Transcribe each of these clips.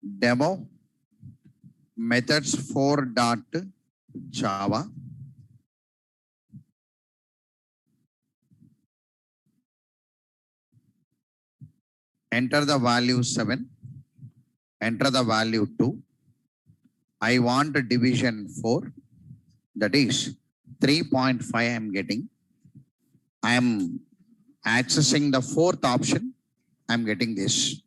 demo methods 4 dot Java. Enter the value 7. Enter the value 2. I want division 4. That is 3.5 I am getting. I am accessing the fourth option. I am getting this.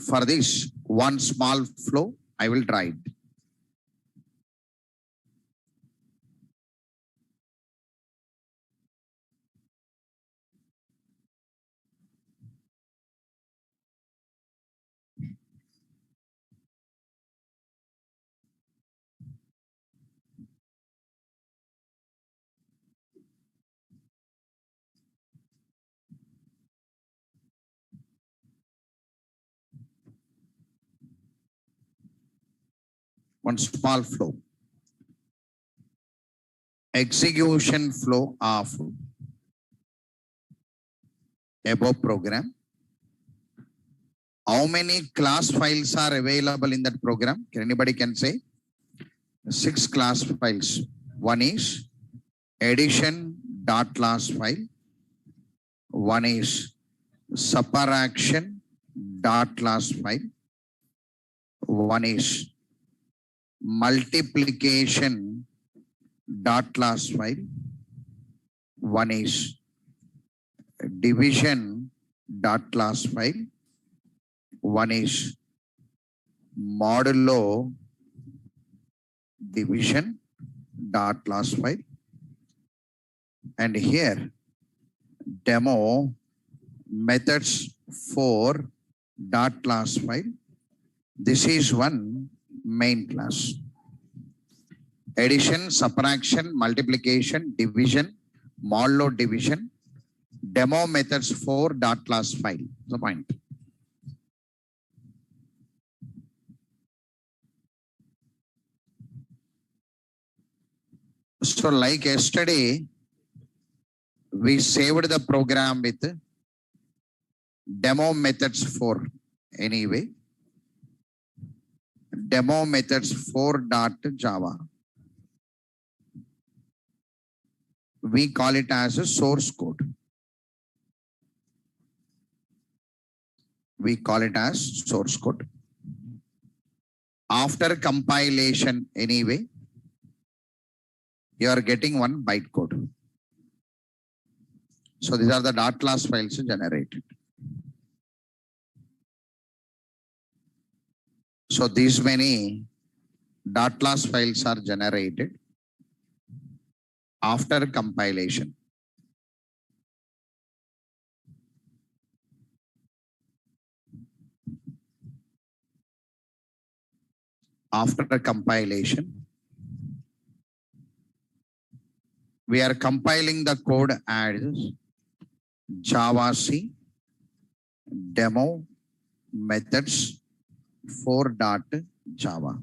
For this one small flow, I will try it. One small flow. Execution flow of above program. How many class files are available in that program? Can anybody can say? 6 class files. One is addition.class file. One is subtraction.class file. One is multiplication.class file. One is division.class file. One is modulo division.class file. And here demo methods 4.class file. This is one main class. Addition, subtraction, multiplication, division, modulo division, demo methods 4.class file. The point. So like yesterday, we saved the program with demo methods 4 anyway. Demo methods 4.java. We call it as a source code. We call it as source code. After compilation anyway, you are getting one bytecode. So these are the .class files generated. So these many .class files are generated after compilation. After compilation, we are compiling the code as Java C demo methods 4.java.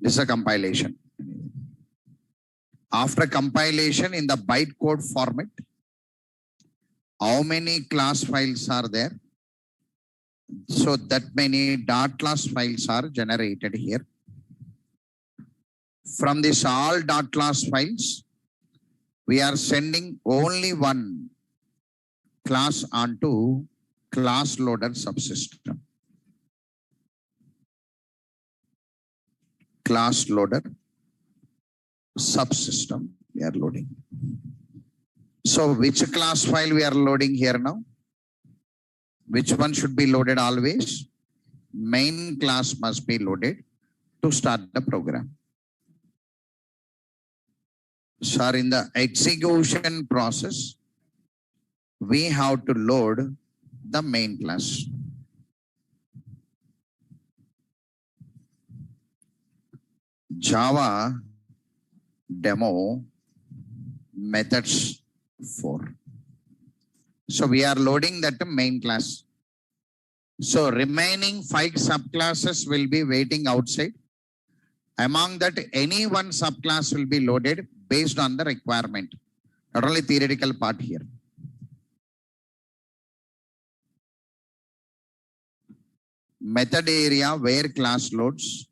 This is a compilation. After compilation in the bytecode format, how many class files are there? So that many .class files are generated here. From this all .class files, we are sending only one class onto class loader subsystem. Class loader subsystem we are loading. So which class file we are loading here now? Which one should be loaded always? Main class must be loaded to start the program. So in the execution process, we have to load the main class. Java demo methods 4. So we are loading that main class. So remaining 5 subclasses will be waiting outside. Among that, any one subclass will be loaded based on the requirement. Not only theoretical part here. method area where class loads.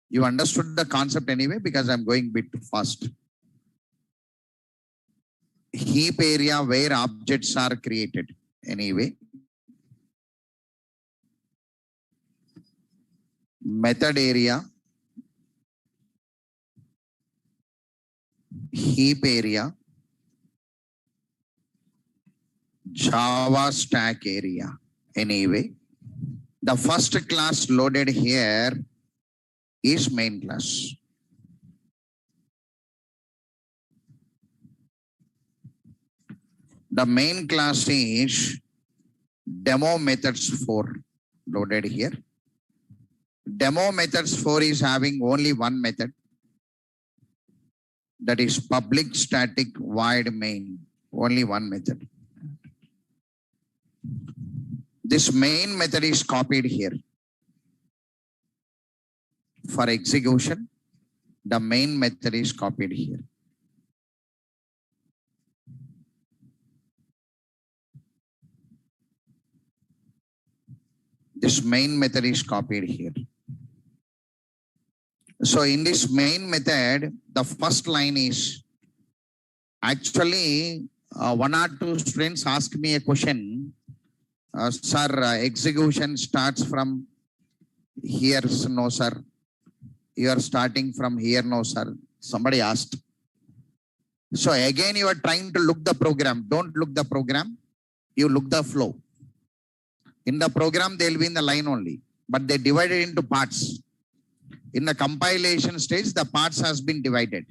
You understood the concept anyway because I'm going a bit fast. Heap area where objects are created anyway. Method area, heap area, Java stack area anyway. The first class loaded here is main class. The main class is demo methods 4 loaded here. Demo methods 4 is having only one method, that is public static void main, only one method. This main method is copied here. For execution, the main method is copied here. This main method is copied here. So in this main method, the first line is actually one or two students ask me a question. Sir, execution starts from here. No, sir. You are starting from here. No, sir. Somebody asked. So again, you are trying to look the program. Don't look the program. You look the flow. In the program, they will be in the line only, but they divided into parts. In the compilation stage, the parts has been divided.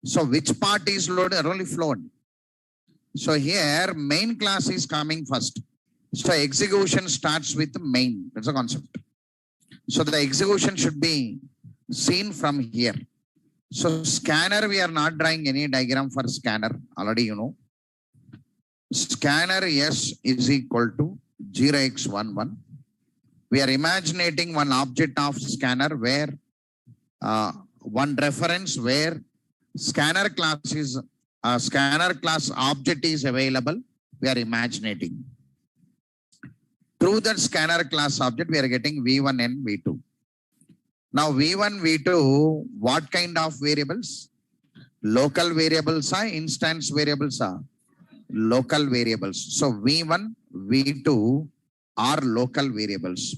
So which part is loaded? Only flowed. So here, main class is coming first. So execution starts with main. That's a concept. So the execution should be seen from here. So scanner, we are not drawing any diagram for scanner. Already you know. Scanner S is equal to 0x11. We are imagining one object of scanner where one reference where scanner class object is available. We are imagining. Through that scanner class object, we are getting V1 and V2. Now V1, V2, what kind of variables? Local variables are, instance variables are. Local variables. So V1, V2 are local variables.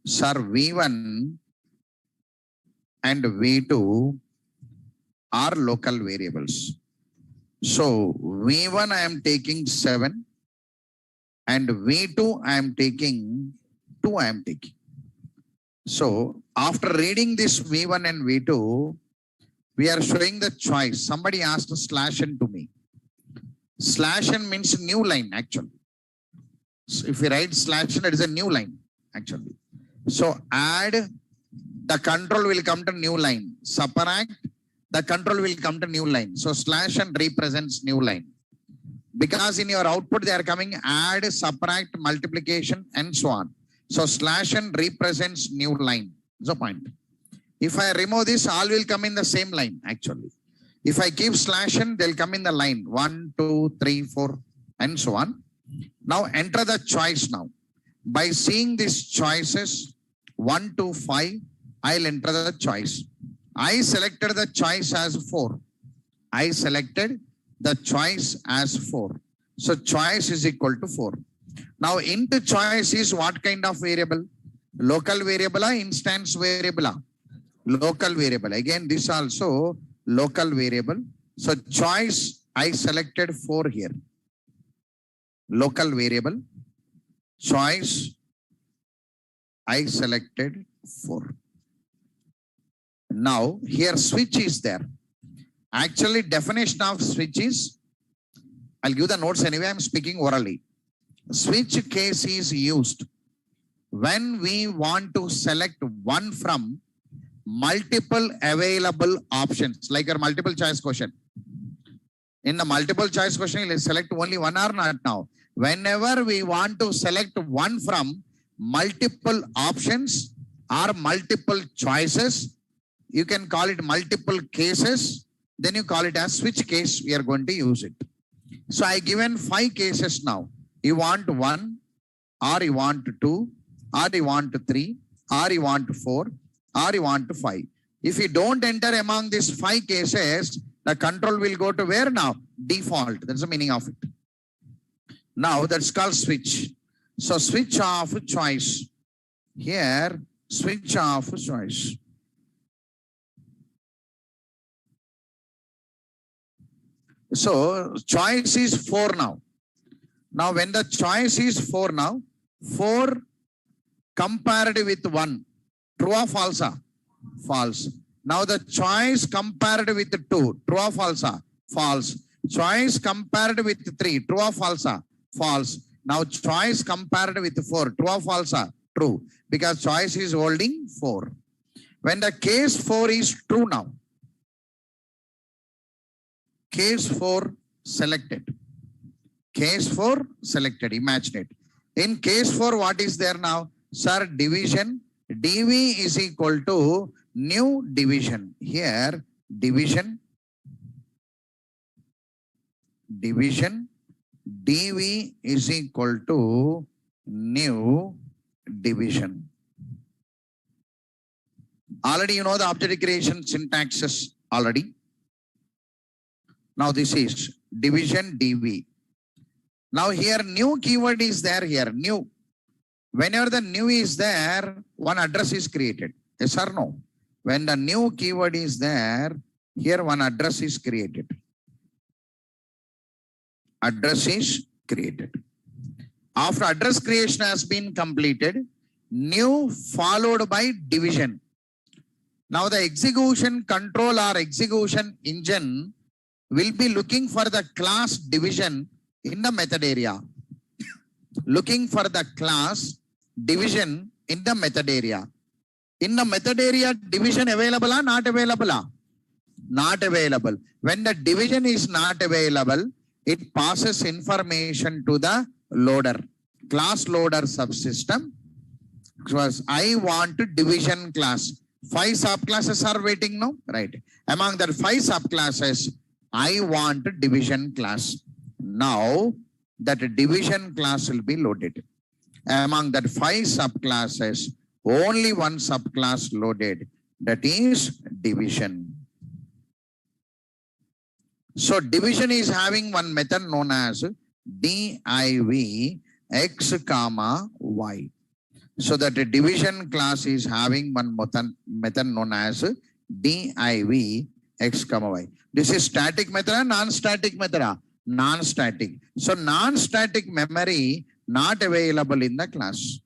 Sir, V1 and V2 are local variables. So V1 I am taking 7 and V2 I am taking 2 I am taking. So after reading this V1 and V2, we are showing the choice. Somebody asked /n to me. /n means new line actually. So if we write /n, it is a new line actually. So add, the control will come to new line. Subtract, the control will come to new line. So /n represents new line. Because in your output they are coming add, subtract, multiplication and so on. So /n represents new line. That's the point. If I remove this, all will come in the same line actually. If I keep /n, they'll come in the line 1, 2, 3, 4 and so on. Now enter the choice now. By seeing these choices 1 to 5, I'll enter the choice. I selected the choice as 4. I selected the choice as 4. So choice is equal to 4. Now into choice is what kind of variable? Local variable or instance variable? Local variable. Again, this also local variable. So choice, I selected 4 here. Local variable. Choice, I selected 4. Now here switch is there. Actually definition of switch is, I'll give the notes anyway, I'm speaking orally. Switch case is used when we want to select one from multiple available options, like your multiple choice question. In the multiple choice question, you'll select only one or not now. Whenever we want to select one from multiple options or multiple choices, you can call it multiple cases. Then you call it as switch case. We are going to use it. So I given 5 cases now. You want 1 or you want 2 or you want 3, or you want 4, or you want 5. If you don't enter among these 5 cases, the control will go to where now? Default. That's the meaning of it. Now that's called switch. So switch off choice. Here, switch off choice. So choice is 4 now. Now when the choice is 4 now, 4 compared with 1, true or false? False. Now the choice compared with 2, true or false? False. Choice compared with 3, true or false? False. Now choice compared with 4, true or false? True. Because choice is holding 4. When the case 4 is true now, case 4 selected. Case 4 selected. Imagine it. In case 4, what is there now? Sir, division. dv is equal to new division. Here, division. dv is equal to new division. Already you know the object creation syntaxes already. Now this is division dv. Now here new keyword is there here, new. Whenever the new is there, one address is created. Yes or no? When the new keyword is there, here one address is created. Address is created. After address creation has been completed, new followed by division. Now the execution control or execution engine will be looking for the class division in the method area. Looking for the class division in the method area. In the method area, division available or not available? Not available. When the division is not available, it passes information to the loader, class loader subsystem. Because I want division class. 5 subclasses are waiting now, right? Among the 5 subclasses, I want division class. Now that division class will be loaded. Among that 5 subclasses, only one subclass loaded, that is division. So division is having one method known as div x comma y. So that the division class is having one method known as div x comma y. This is static method or non-static method? Non-static. So non-static memory not available in the class.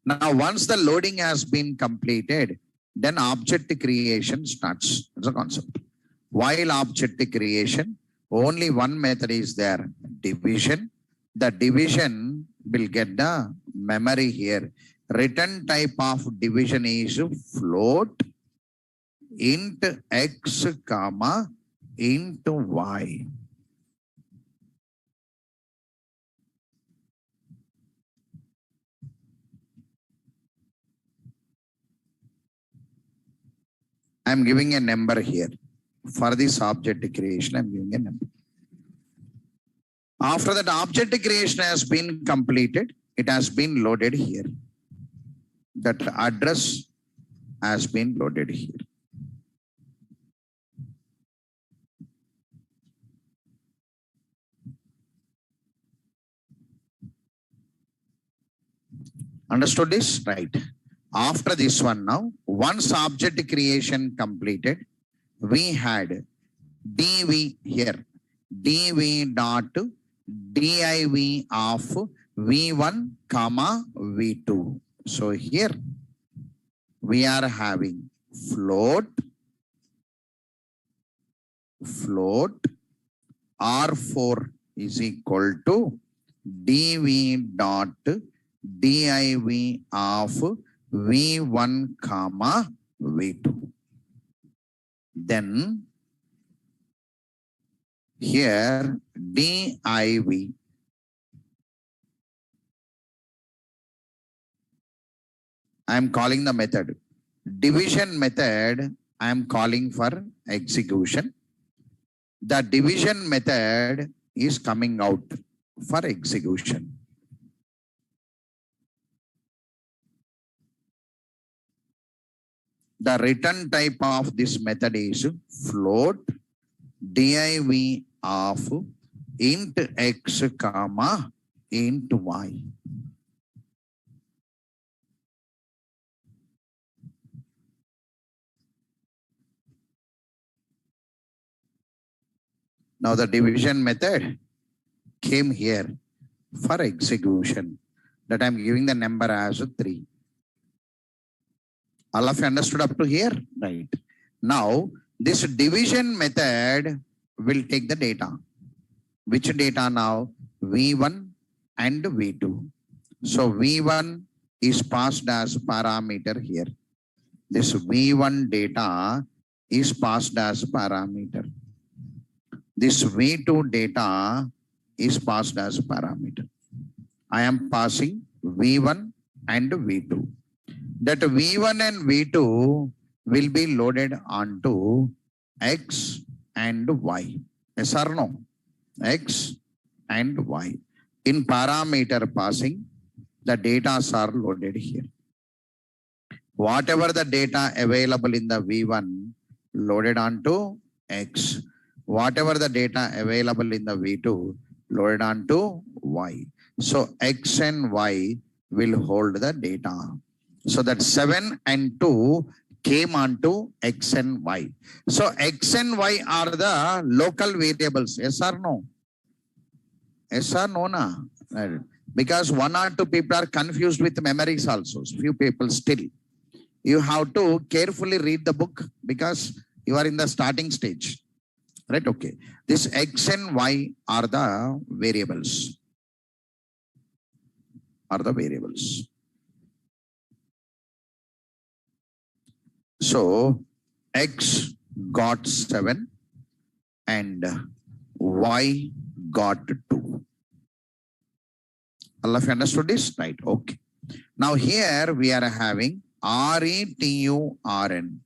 Now once the loading has been completed, then object creation starts. That's a concept. While object creation, only one method is there, division. The division will get the memory here. Return type of division is float, int x comma int y. I am giving a number here. For this object creation, I am giving a number. After that object creation has been completed, it has been loaded here. That address has been loaded here. Understood this? Right. After this one now, once object creation completed, we had dv here, dv dot div of v1 comma v2. So here we are having float r4 is equal to dv dot div of v1 comma v2. Then here div, I am calling the method. Division method I am calling for execution. The division method is coming out for execution. The return type of this method is float div of int x comma int y. Now the division method came here for execution, that I'm giving the number as 3. All of you understood up to here? Right. Now, this division method will take the data. Which data now? V1 and V2. So V1 is passed as parameter here. This V1 data is passed as parameter. This V2 data is passed as parameter. I am passing V1 and V2. That V1 and V2 will be loaded onto X and Y. Yes or no? X and Y. In parameter passing, the data are loaded here. Whatever the data available in the V1 loaded onto X. Whatever the data available in the V2 loaded onto Y. So X and Y will hold the data. So that 7 and 2 came onto X and Y. So X and Y are the local variables. Yes or no? Yes or no? Na? Because 1 or 2 people are confused with memories also. Few people still. You have to carefully read the book because you are in the starting stage. Right? Okay. This X and Y are the variables. So X got 7 and Y got 2. All of you understood this? Right. Okay. Now here we are having RETURN,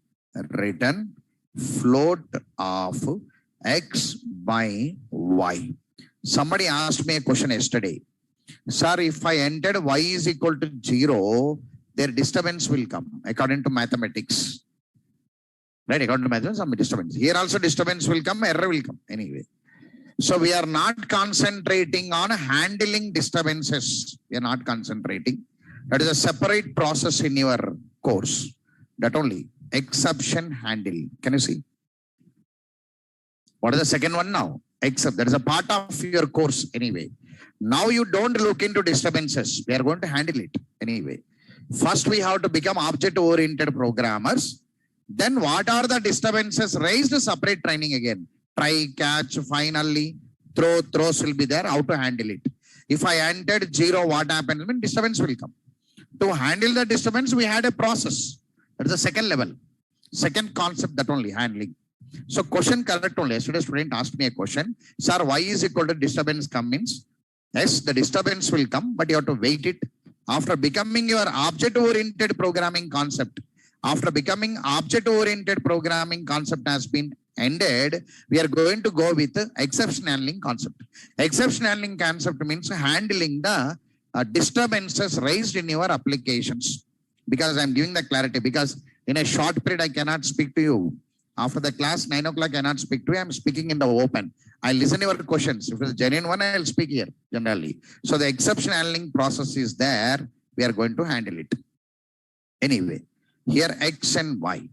written float of X by Y. Somebody asked me a question yesterday. Sir, if I entered Y is equal to 0, their disturbance will come according to mathematics. Right? According to mathematics, some disturbance. Here also disturbance will come, error will come anyway. So we are not concentrating on handling disturbances. We are not concentrating. That is a separate process in your course. That only. Exception handling. Can you see? What is the second one now? Except. That is a part of your course anyway. Now you don't look into disturbances. We are going to handle it anyway. First, we have to become object-oriented programmers. Then what are the disturbances raised? Separate training again. Try, catch, finally, throws will be there. How to handle it. If I entered 0, what happens? I mean, disturbance will come. To handle the disturbance, we had a process. That is the second level. Second concept, that only, handling. So question correct only. Yesterday student asked me a question. Sir, Y is equal to disturbance come means? Yes, the disturbance will come, but you have to wait it. After becoming your object-oriented programming concept, after becoming object-oriented programming concept has been ended, we are going to go with exception handling concept. Exception handling concept means handling the disturbances raised in your applications. Because I'm giving the clarity, because in a short period, I cannot speak to you. After the class, 9 o'clock, I cannot speak to you. I'm speaking in the open. I listen to your questions. If it's a genuine one, I'll speak here generally. So the exception handling process is there. We are going to handle it. Anyway, here X and Y.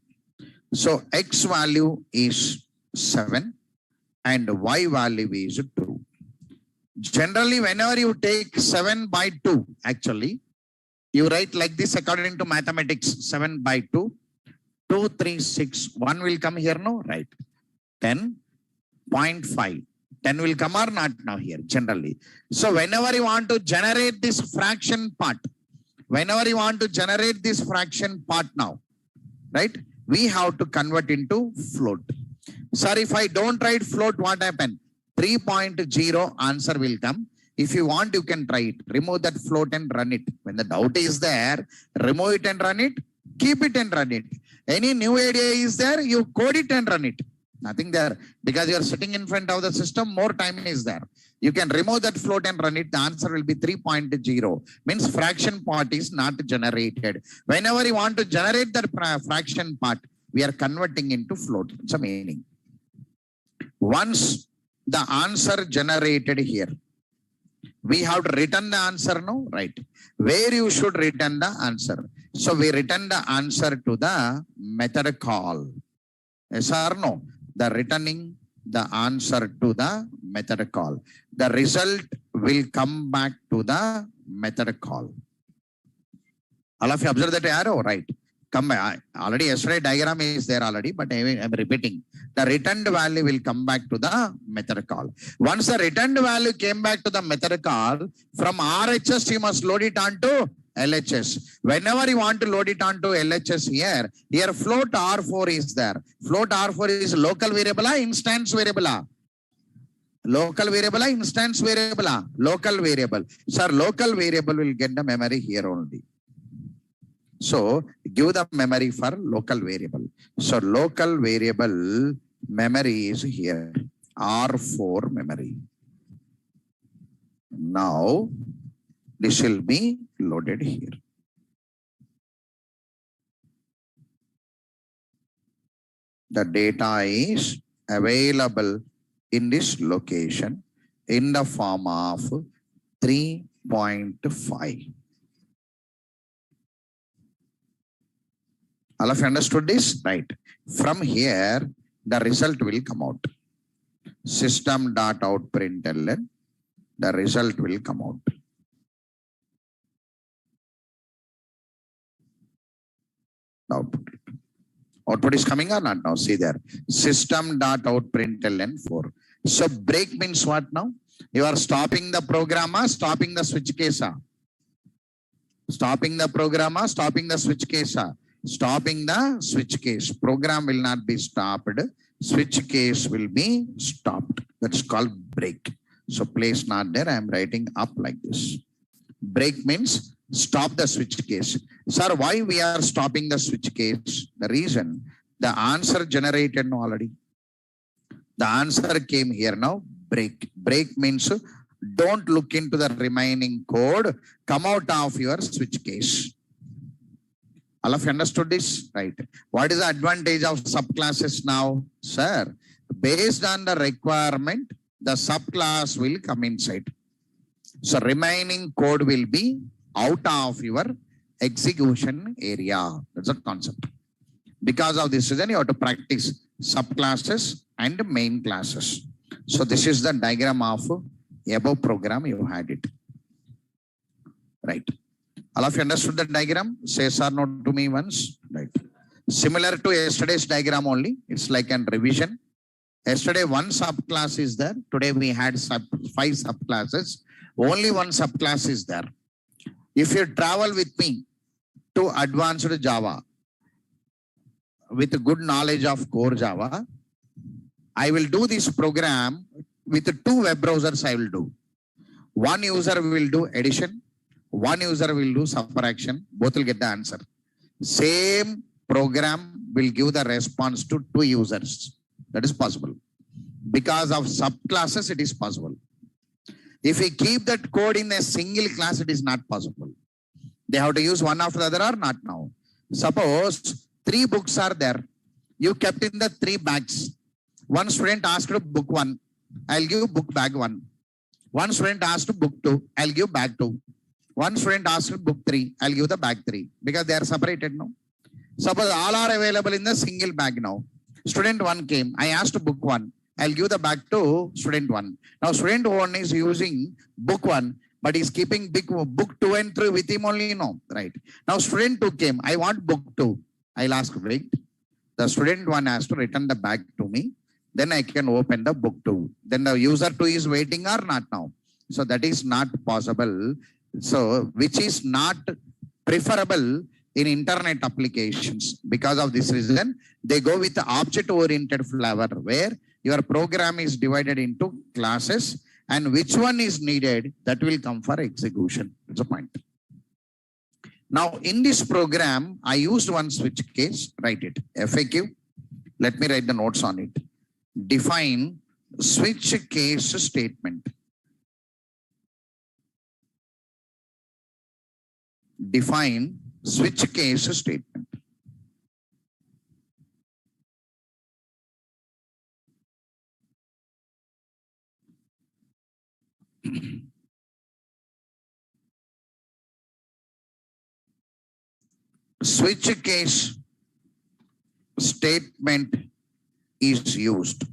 So X value is 7 and Y value is 2. Generally, whenever you take 7 by 2, actually, you write like this according to mathematics, 7 by 2, 2, 3, 6, 1 will come here, no? Right. 10.5. 10 will come or not now here, generally. So whenever you want to generate this fraction part, now, right? We have to convert into float. Sir, if I don't write float, what happen? 3.0 answer will come. If you want, you can try it. Remove that float and run it. When the doubt is there, remove it and run it. Keep it and run it. Any new idea is there, you code it and run it. Nothing there. Because you are sitting in front of the system, more time is there. You can remove that float and run it. The answer will be 3.0. Means fraction part is not generated. Whenever you want to generate that fraction part, we are converting into float. It's a meaning. Once the answer generated here, we have to return the answer now, right? Where you should return the answer. So we return the answer to the method call. Yes or no? The returning the answer to the method call. The result will come back to the method call. All of you observe that arrow, right? Come back. Already yesterday diagram is there already, but I'm repeating. The returned value will come back to the method call. Once the returned value came back to the method call, from RHS you must load it onto LHS. Whenever you want to load it onto LHS here float R4 is there. Float R4 is local variable or instance variable? Local variable or instance variable? Local variable. Sir, local variable will get the memory here only. So give the memory for local variable. So local variable memory is here. R4 memory. Now this will be loaded here. The data is available in this location in the form of 3.5. All of you understood this? Right. From here, the result will come out. System.out.println, the result will come out. Output is coming or not now? See there. System.out.println 4. So break means what now? You are stopping the program or stopping the switch case? Stopping the program or stopping the switch case? Stopping the switch case. Program will not be stopped. Switch case will be stopped. That's called break. So place not there. I am writing up like this. Break means stop the switch case. Sir, why we are stopping the switch case? The reason, the answer generated already. The answer came here now. Break. Break means don't look into the remaining code. Come out of your switch case. All of you understood this? Right. What is the advantage of subclasses now? Sir, based on the requirement, the subclass will come inside. So remaining code will be out of your execution area. That's a concept. Because of this reason, you have to practice subclasses and main classes. So this is the diagram of above program. You had it. Right. All of you understood the diagram? Say yes or no to me once. Right. Similar to yesterday's diagram only. It's like a revision. Yesterday one subclass is there. Today we had 5 subclasses. Only one subclass is there. If you travel with me to advanced Java with good knowledge of core Java, I will do this program with 2 web browsers I will do. One user will do addition. One user will do subtraction. Both will get the answer. Same program will give the response to 2 users. That is possible. Because of subclasses, it is possible. If we keep that code in a single class, it is not possible. They have to use one after the other or not now. Suppose 3 books are there. You kept in the 3 bags. One student asked to book 1. I'll give book bag 1. One student asked to book 2. I'll give bag 2. One student asked to book 3. I'll give the bag 3. Because they are separated now. Suppose all are available in the single bag now. Student 1 came. I asked to book 1. I'll give the bag to student 1. Now student 1 is using book 1, but he's keeping book 2 and 3 with him only. No, right. Now student 2 came. I want book 2. I'll ask, wait. The student 1 has to return the bag to me. Then I can open the book 2. Then the user 2 is waiting or not now. So that is not possible. So which is not preferable in internet applications. Because of this reason, they go with the object-oriented flavor where your program is divided into classes and which one is needed, that will come for execution. That's the point. Now in this program, I used one switch case. Write it. FAQ. Let me write the notes on it. Define switch case statement. define switch case statement. Switch case statement is used.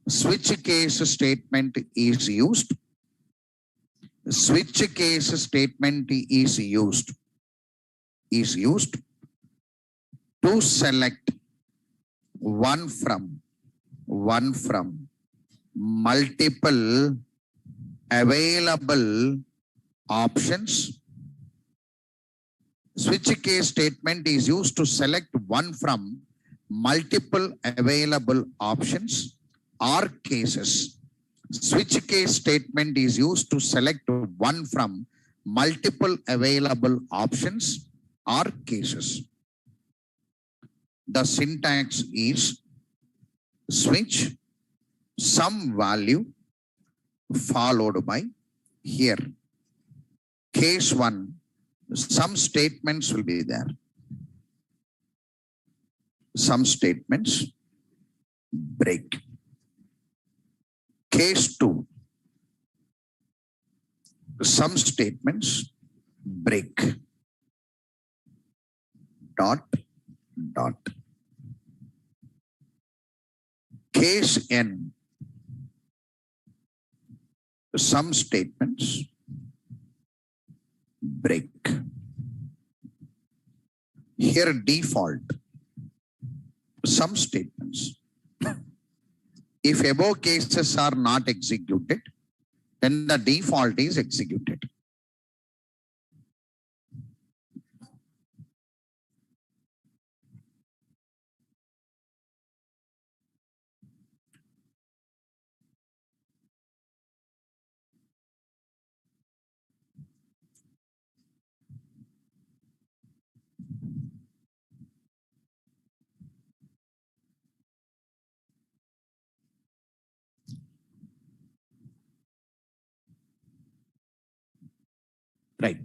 Switch case statement is used. Switch case statement is used to select one from multiple available options. Switch case statement is used to select one from multiple available options or cases. Switch case statement is used to select one from multiple available options or cases. The syntax is switch some value followed by here. Case 1, some statements will be there. Some statements break. Case 2, some statements break. Dot. Case N, some statements break. Here default, some statements. If above cases are not executed, then the default is executed. Right.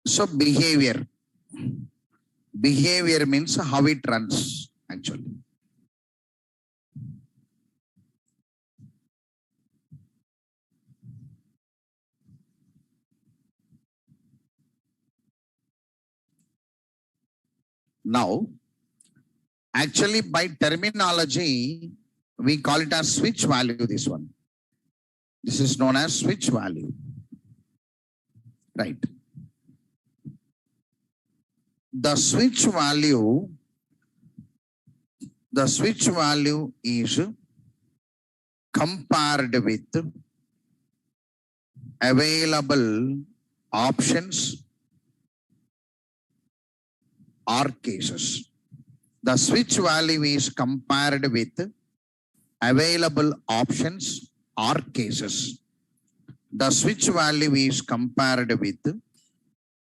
So behavior means how it runs actually. Now, actually by terminology, we call it as switch value, this one. This is known as switch value. Right. The switch value is compared with available options or cases. The switch value is compared with available options or cases. The switch value is compared with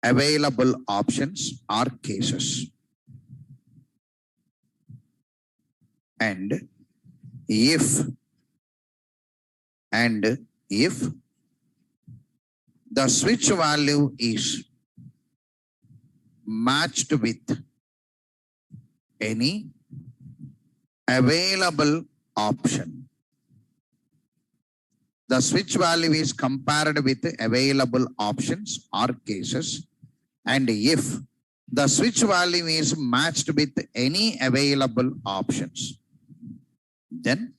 available options or cases. And if the switch value is matched with any available option, the switch value is compared with available options or cases. And if the switch value is matched with any available options, then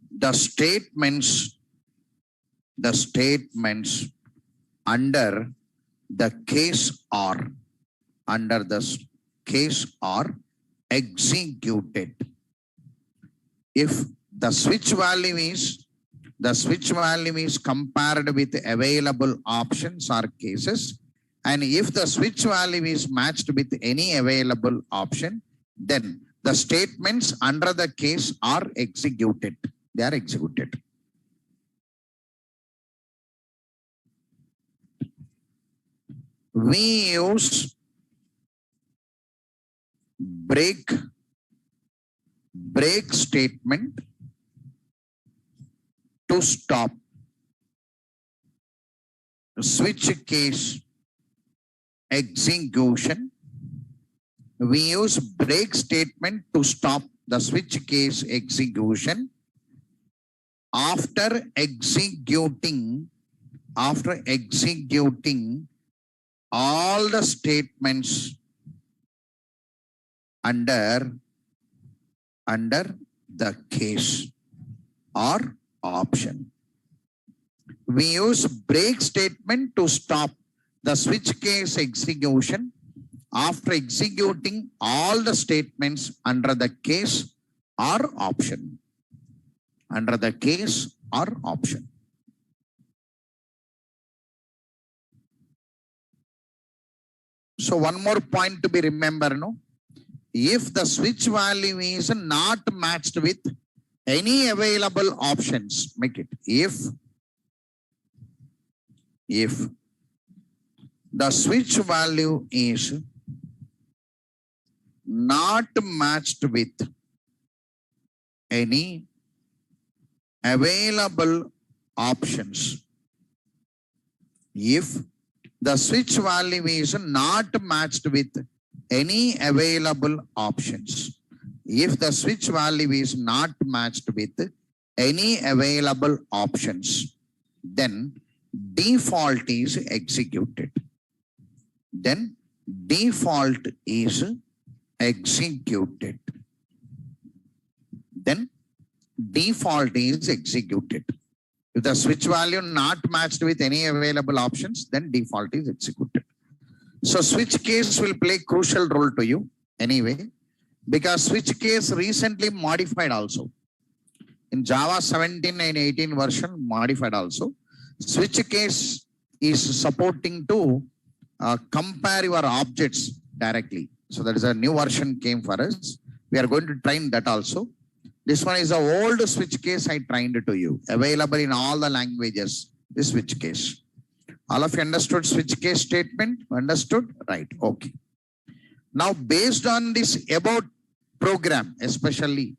the statements under the case are executed. If the switch value is compared with available options or cases, and if the switch value is matched with any available option, then the statements under the case are executed. They are executed. We use break break statement to stop. Switch case execution. We use break statement to stop the switch case execution after executing all the statements under the case or option. We use break statement to stop the switch case execution after executing all the statements under the case or option. Under the case or option. So one more point to be remembered, no? If the switch value is not matched with any available options, make it. If the switch value is not matched with any available options, if the switch value is not matched with any available options, if the switch value is not matched with any available options, then default is executed. Then default is executed. Then default is executed. If the switch value not matched with any available options, then default is executed. So switch case will play crucial role to you anyway, because switch case recently modified also. In Java 17 and 18 version modified also. Switch case is supporting to compare your objects directly. So that is a new version came for us. We are going to train that also. This one is the old switch case I trained to you. Available in all the languages, this switch case. All of you understood switch case statement? Understood? Right. Okay. Now, based on this above program, especially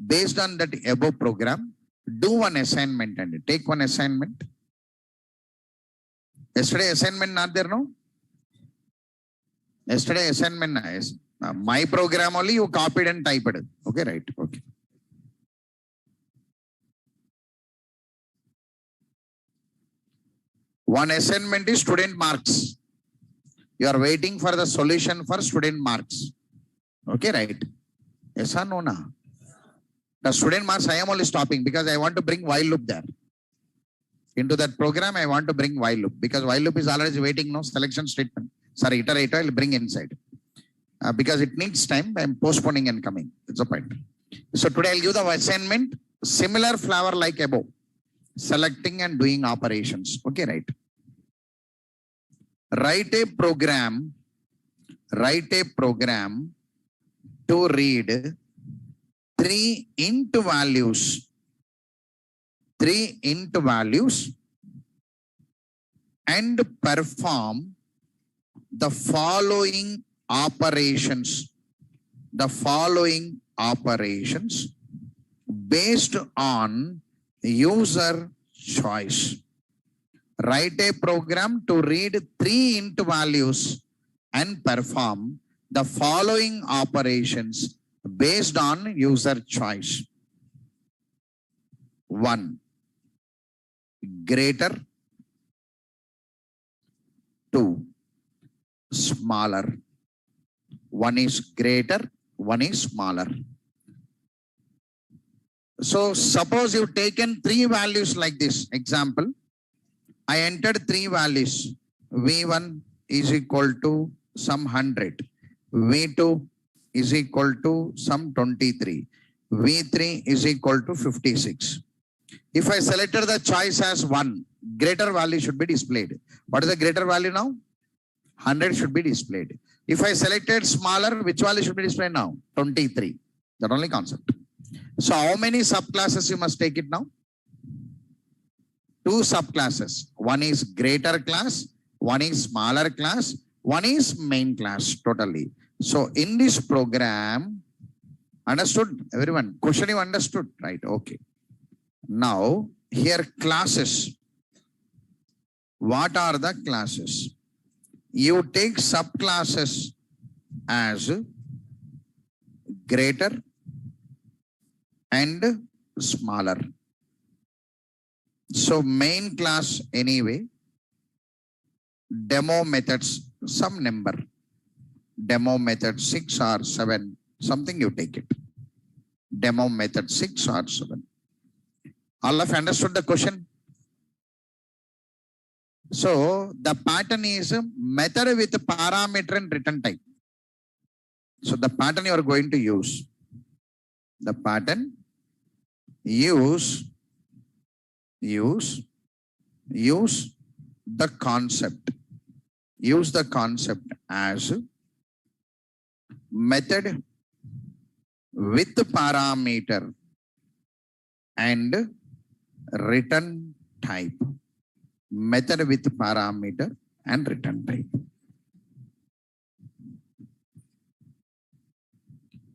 based on that above program, do one assignment and take one assignment. Yesterday assignment not there, no? Yesterday assignment is my program only you copied and typed. Okay, right. Okay. One assignment is student marks. You are waiting for the solution for student marks. Okay, right? Yes or no? Na? The student marks I am only stopping because I want to bring while loop there. Into that program, I want to bring while loop because while loop is already waiting, no selection statement. Sorry, iterator I will bring inside. Because it needs time, I am postponing and coming. It's a point. So today I'll give the assignment, similar flavor like above. Selecting and doing operations. Okay, right. Write a program to read 3 int values and perform the following operations based on user choice. Write a program to read 3 int values and perform the following operations based on user choice. 1. Greater. 2. Smaller. One is greater, one is smaller. So suppose you've taken 3 values like this. Example, I entered 3 values. V1 is equal to some 100. V2 is equal to some 23. V3 is equal to 56. If I selected the choice as 1, greater value should be displayed. What is the greater value now? 100 should be displayed. If I selected smaller, which value should be displayed now? 23. That only concept. So how many subclasses you must take it now? 2 subclasses. One is greater class, one is smaller class, one is main class totally. So in this program, Understood, everyone? Question you understood, right? Okay. Now, here classes. What are the classes? You take subclasses as greater and smaller. So main class anyway, demo methods, some number, demo method 6 or 7, something you take it. Demo method 6 or 7. All of you understood the question? So the pattern is method with parameter and return type. So the pattern you are going to use. The pattern use the concept. Use the concept as method with parameter and return type. Method with parameter and return type.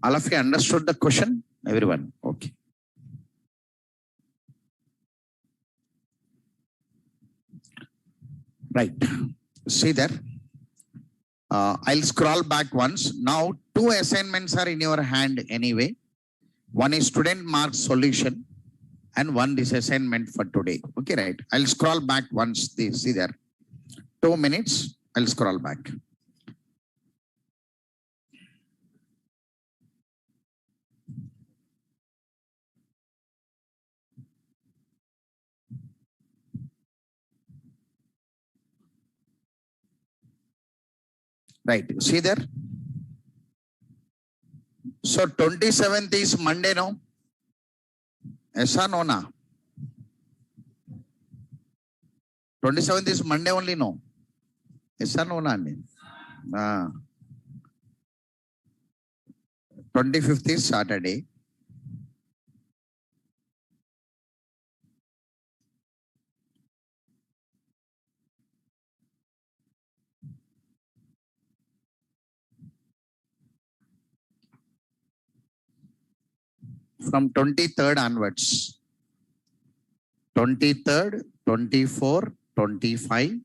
All of you understood the question? Everyone? Okay. Right. See there. I'll scroll back once. Now, 2 assignments are in your hand anyway. One is student mark solution and one is assignment for today. Okay, right. I'll scroll back once. See there. 2 minutes. I'll scroll back. Right. See there. So 27th is Monday, no? Yes or no? Na? 27th is Monday only, no? Yes or no? Na? 25th is Saturday. From 23rd onwards. 23rd, 24, 25,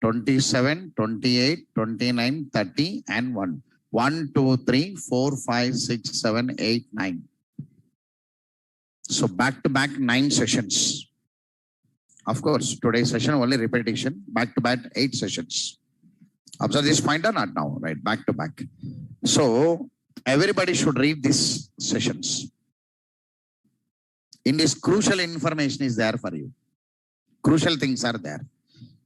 27, 28, 29, 30 and 1. 1, 2, 3, 4, 5, 6, 7, 8, 9. So back to back 9 sessions. Of course, today's session only repetition. Back to back 8 sessions. Observe this point or not now? Right, back to back. So everybody should read these sessions. In this, crucial information is there for you. Crucial things are there.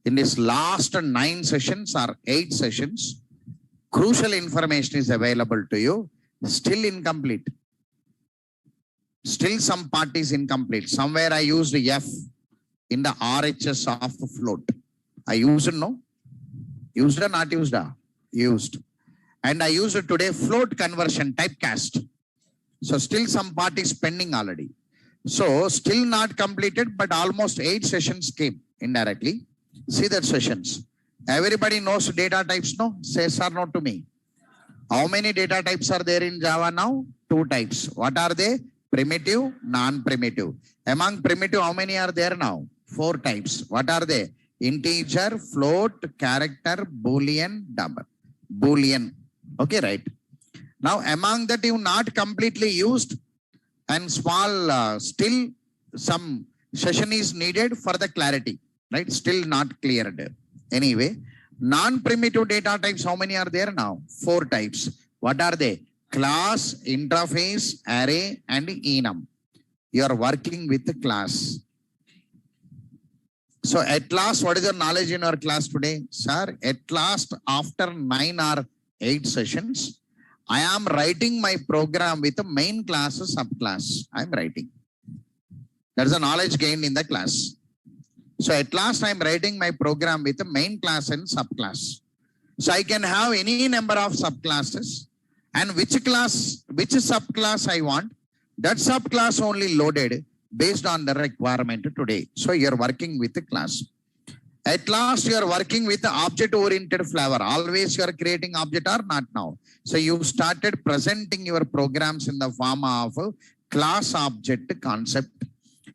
In this last 9 sessions or 8 sessions, crucial information is available to you. Still incomplete. Still some part is incomplete. Somewhere I used F in the RHS of float. I used no? Used or not used? Used. And I used today float conversion typecast. So still some part is pending already. So still not completed, but almost 8 sessions came indirectly. See that sessions. Everybody knows data types, no? Says or no to me. How many data types are there in Java now? 2 types. What are they? Primitive, non-primitive. Among primitive, how many are there now? 4 types. What are they? Integer, float, character, boolean, double. Boolean. Okay, right. Now among that you not completely used, and small still some session is needed for the clarity, right? Still not cleared. Anyway, non-primitive data types, how many are there now? 4 types. What are they? Class, interface, array, and enum. You are working with the class. So at last, what is your knowledge in our class today? Sir, at last, after 9 or 8 sessions, I am writing my program with a main class, a subclass. I am writing. That's the knowledge gained in the class. So at last I am writing my program with a main class and subclass. So I can have any number of subclasses, and which subclass I want, that subclass only loaded based on the requirement today. So you are working with the class. At last, you are working with object-oriented flavor. Always you are creating object or not now. So you started presenting your programs in the form of class object concept.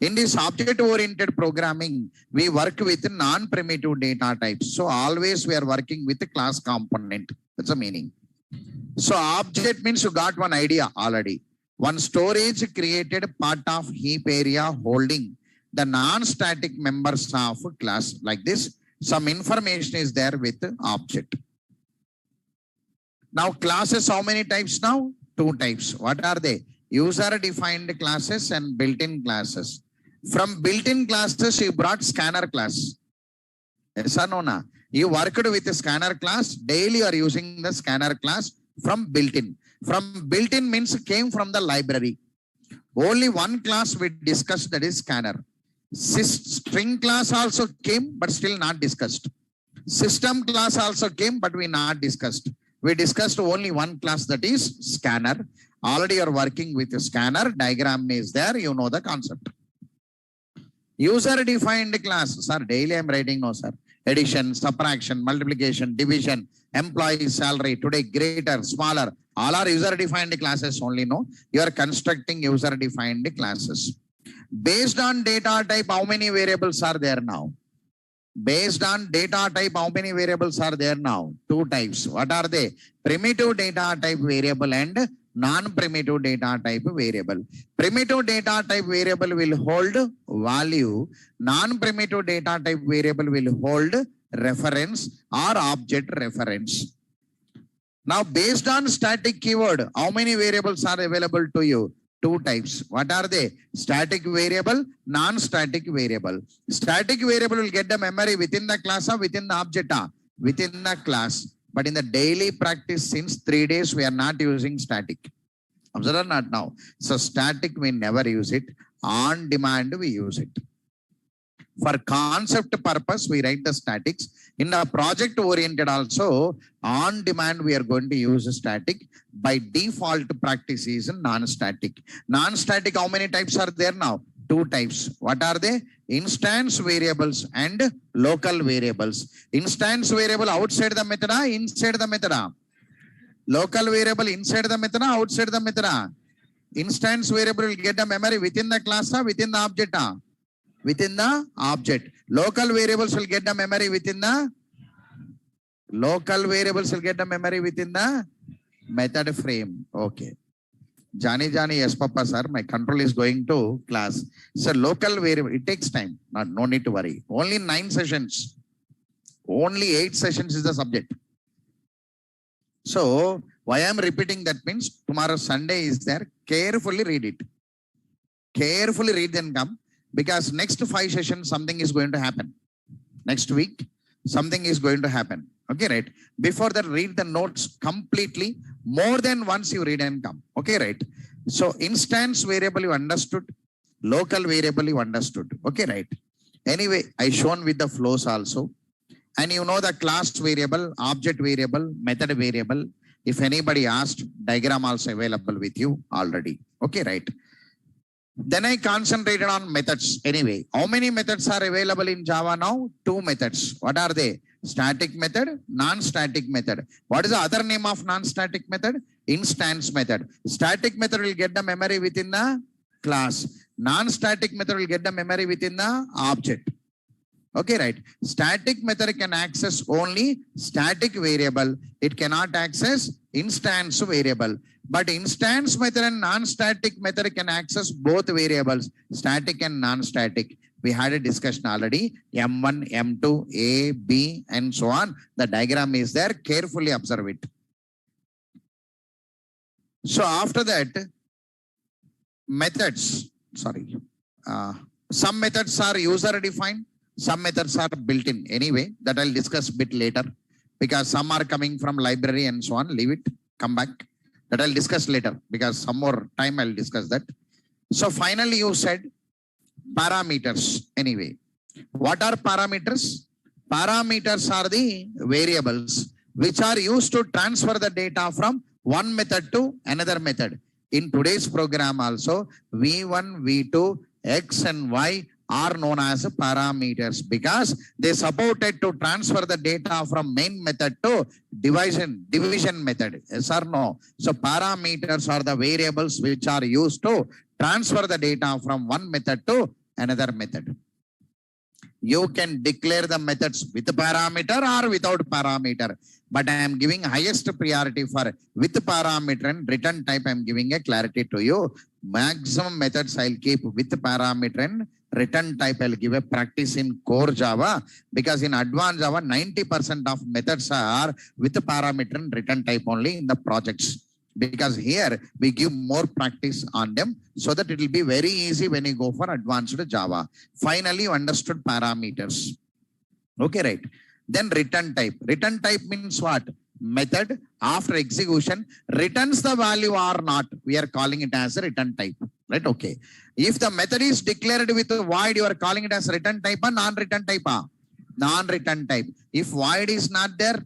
In this object-oriented programming, we work with non-primitive data types. So always we are working with the class component. That's the meaning. So object means you got one idea already. One storage created part of heap area holding the non-static members of class like this. Some information is there with the object. Now classes, how many types now? 2 types. What are they? User-defined classes and built-in classes. From built-in classes, you brought scanner class. Yes or no? Na? You worked with the scanner class. Daily you are using the scanner class from built-in. From built-in means came from the library. Only one class we discussed, that is scanner. String class also came, but still not discussed. System class also came, but we not discussed. We discussed only one class, that is scanner. Already you are working with the scanner. Diagram is there. You know the concept. User-defined class. Sir, daily I am writing, no sir. Addition, subtraction, multiplication, division, employee salary, today greater, smaller. All are user-defined classes only, no? You are constructing user-defined classes. Based on data type, how many variables are there now? Based on data type, how many variables are there now? 2 types. What are they? Primitive data type variable and non-primitive data type variable. Primitive data type variable will hold value. Non-primitive data type variable will hold reference or object reference. Now, based on static keyword, how many variables are available to you? 2 types. What are they? Static variable, non-static variable. Static variable will get the memory within the class or within the object? Within the class. But in the daily practice, since 3 days, we are not using static. Observe or not now? So static, we never use it. On demand, we use it. For concept purpose, we write the statics. In the project oriented also, on demand, we are going to use static. By default, practice is non-static. Non-static, how many types are there now? 2 types. What are they? Instance variables and local variables. Instance variable outside the method, inside the method. Local variable inside the method, outside the method. Instance variable will get the memory within the class, within the object. Within the object. Local variables will get the memory within the method frame. Okay. Johnny, yes, Papa, sir. My control is going to class. So local variable, it takes time. No need to worry. Only 9 sessions. Only 8 sessions is the subject. So why I am repeating that means tomorrow Sunday is there. Carefully read it. Carefully read then come. Because next 5 sessions, something is going to happen. Next week, something is going to happen. Okay, right? Before that, read the notes completely. More than once you read and come. Okay, right? So, instance variable you understood. Local variable you understood. Okay, right? Anyway, I shown with the flows also. And you know the class variable, object variable, method variable. If anybody asked, diagram also available with you already. Okay, right? Then I concentrated on methods. Anyway, how many methods are available in Java now? 2 methods. What are they? Static method, non-static method. What is the other name of non-static method? Instance method. Static method will get the memory within the class. Non-static method will get the memory within the object. Okay, right. Static method can access only static variable. It cannot access instance variable. But instance method and non-static method can access both variables, static and non-static. We had a discussion already. M1, M2, A, B, and so on. The diagram is there. Carefully observe it. So after that, methods. Sorry. Some methods are user-defined. Some methods are built-in. Anyway, that I'll discuss a bit later. Because some are coming from library and so on. Leave it. Come back. That I'll discuss later. Because some more time I'll discuss that. So finally you said parameters. Anyway, what are parameters? Parameters are the variables which are used to transfer the data from one method to another method. In today's program also, V1, V2, X and Y are known as parameters because they supported to transfer the data from main method to division method. Yes or no? So parameters are the variables which are used to transfer the data from one method to another method. You can declare the methods with parameter or without parameter, but I am giving highest priority for with parameter and return type. I am giving a clarity to you. Maximum methods I'll keep with parameter and return type. I'll give a practice in core Java because in advanced Java 90% of methods are with parameter and return type only in the projects. Because here we give more practice on them so that it will be very easy when you go for advanced Java. Finally, you understood parameters. Okay, right. Then return type. Return type means what? Method after execution returns the value or not. We are calling it as a return type. Right? Okay. If the method is declared with a void, you are calling it as return type or non-return type? Non-return type. If void is not there,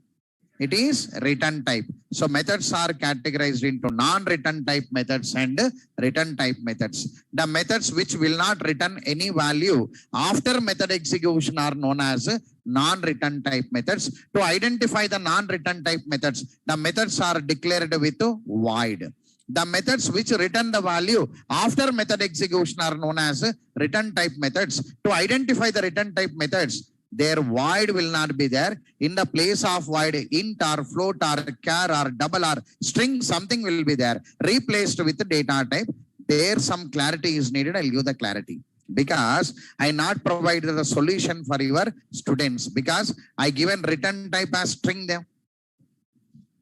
it is return type. So methods are categorized into non-return type methods and return type methods. The methods which will not return any value after method execution are known as non-return type methods. To identify the non-return type methods, the methods are declared with void. The methods which return the value after method execution are known as return type methods. To identify the return type methods, their void will not be there. In the place of void, int or float or char or double or string, something will be there. Replaced with the data type. There some clarity is needed. I'll give the clarity. Because I not provided the solution for your students. Because I given return type as string there.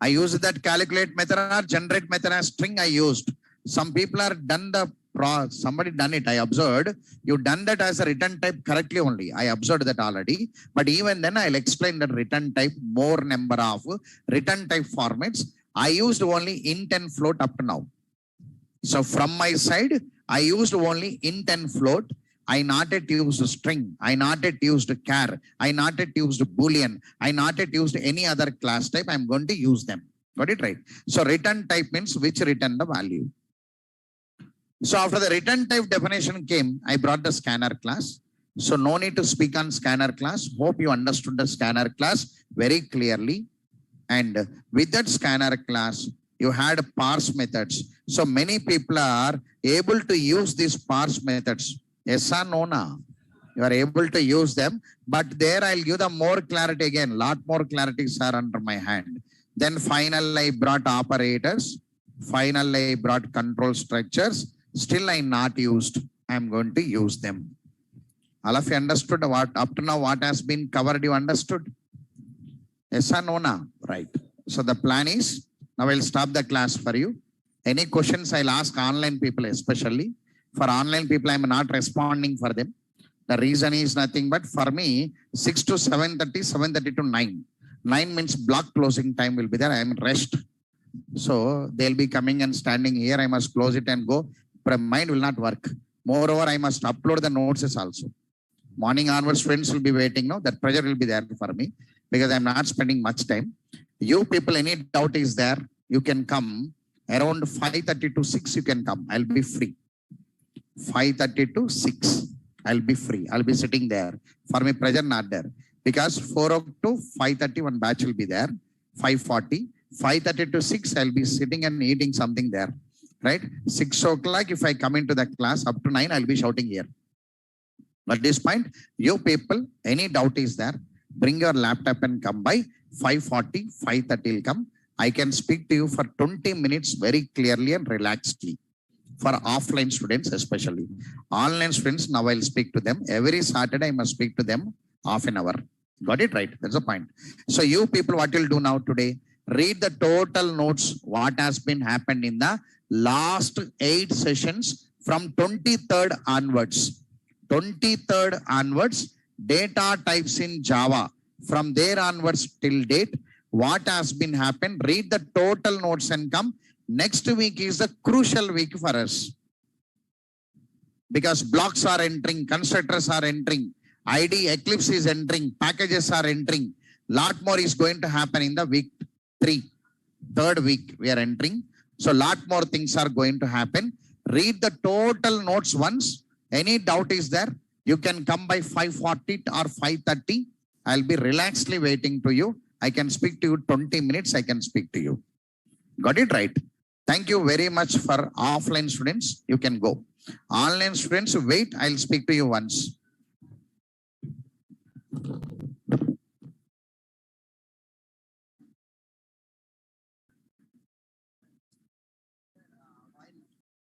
I used that calculate method or generate method as string I used. Some people are done the somebody done it. I observed you done that as a return type correctly only. I observed that already. But even then I'll explain that return type, more number of return type formats. I used only int and float up to now. So from my side, I used only int and float. I not yet used string. I not yet used char. I not yet used boolean. I not yet used any other class type. I'm going to use them. Got it right? So return type means which return the value. So after the return type definition came, I brought the scanner class. So no need to speak on scanner class. Hope you understood the scanner class very clearly. And with that scanner class, you had parse methods. So many people are able to use these parse methods. Yes or no? You are able to use them. But there I'll give the more clarity again. Lot more clarities are under my hand. Then finally I brought operators. Finally I brought control structures. Still I not used. I am going to use them. All of you understood what up to now what has been covered? You understood? Yes or no? Right. So the plan is now I'll stop the class for you. Any questions I'll ask online people especially. For online people I am not responding for them. The reason is nothing but for me 6 to 7:30, 7:30 to 9. 9 means block closing time will be there. I am rest. So they'll be coming and standing here. I must close it and go. Mind will not work. Moreover, I must upload the notes also. Morning onwards, friends will be waiting now. That pressure will be there for me because I'm not spending much time. You people, any doubt is there, you can come around 5:30 to 6. You can come. I'll be free. 5:30 to 6. I'll be free. I'll be sitting there. For me, pressure not there because 4 to 5:30 one batch will be there. 5:40, 5:30 to 6. I'll be sitting and eating something there. Right? 6 o'clock, if I come into the class up to 9, I'll be shouting here. At this point, you people, any doubt is there, bring your laptop and come by 5:40, 5:30 will come. I can speak to you for 20 minutes very clearly and relaxedly. For offline students especially. Online students, now I'll speak to them. Every Saturday, I must speak to them half an hour. Got it right? That's the point. So you people, what you'll do now today, read the total notes, what has been happened in the last 8 sessions from 23rd onwards. 23rd onwards, data types in Java. From there onwards till date, what has been happened, read the total notes and come. Next week is the crucial week for us. Because blocks are entering, constructors are entering, ID Eclipse is entering, packages are entering. Lot more is going to happen in the week 3. Third week we are entering. So lot more things are going to happen. Read the total notes once. Any doubt is there? You can come by 5:40 or 5:30. I'll be relaxedly waiting to you. I can speak to you 20 minutes. I can speak to you. Got it right? Thank you very much for offline students. You can go. Online students, wait. I'll speak to you once.